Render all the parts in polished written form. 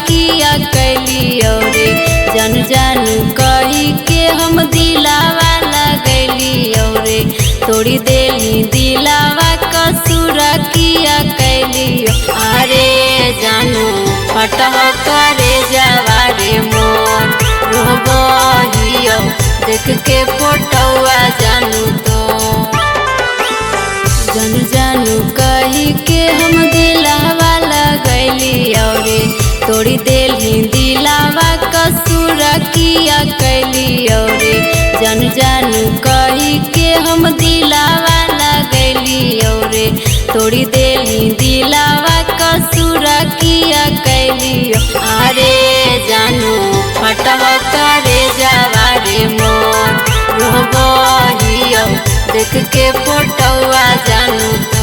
किया कैली औरे जन जानू कही के हम दिलावा लगैली औरे तोड़ी देली दिलावा कसूर किया कैली। अरे जानू फटह करे जवारे मोर रोबहियो देख के फोटोआ जानू तो जानू कही के हम दिलावा लगैली औरे तोड़ी देली दिलावा कसूर किया कैली औरे जानू कही के हम दिलावा लगैली औरे तोड़ी देली दिलावा कसूर किया कैली। अरे जानू फटह करे जवारे मोर रोबहियो देख के फोटोआ जानू तो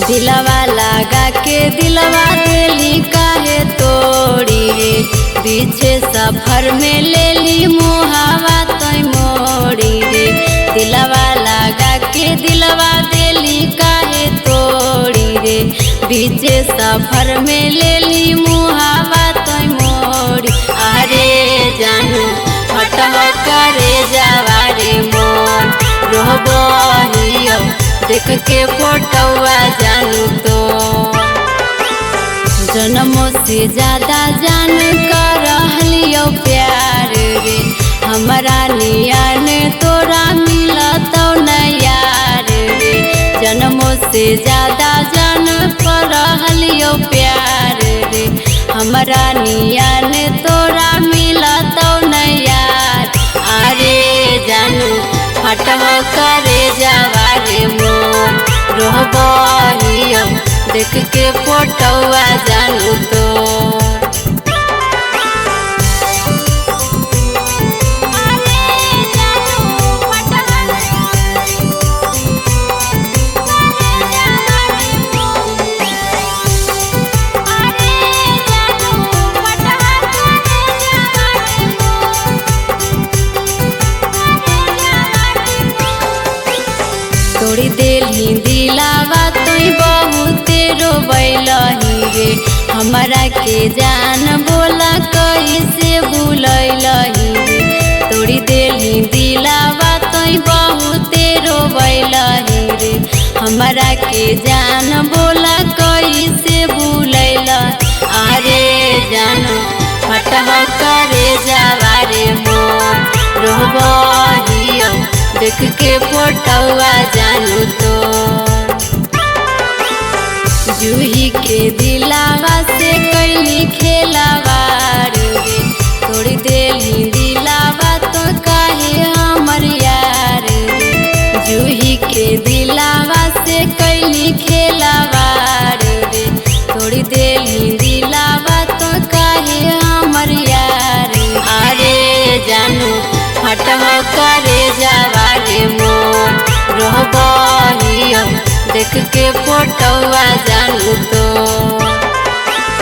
दिलवा लगा के दिलवा देली काहे तोड़ी रे पीछे सफर में लेली मुहावा तोय मोड़ी रे दिलवा लगा के दिलवा देली काहे तोड़ी रे पीछे सफर में लेली मुहावा तोय मोड़ी। अरे जानू फटह करे जवारे मोर रोबहियो देख के फोटोआ जानू तो जन्मों से ज्यादा जान कर रहलियो प्यार रे हमारा नियान तोरा मिलतो न यार रे जन्मों से ज्यादा जान कर रहलियो प्यार रे हमारा नियान तोरा मिलतो न यार। अरे जानू फटह करे जवारे मोर रोबहियो देख के फोटोआ जानू तो तोड़ी देली दिलावा तुई बहुते रोबैलही रे हमारा के जान बोला कैसे भूलैलही रे तोड़ी देली दिलावा तुई बहुते रोबैलही रे हमारा के जान बोला कैसे भूलैला। अरे जानू फटह करे जवारे मोर रोबहियो देख के फोटोआ जानू तो जूही के दिलावा से कैली खेलावार रे तोड़ी देली दिलावा तो काहे हमर यार रे जूही के दिलावा से कैली खेलावार रे तोड़ी देली दिलावा तो काहे हमर यार। अरे जानू फटह करे जवारे मोर रोबहियो देख के फोटोआ जानू तो।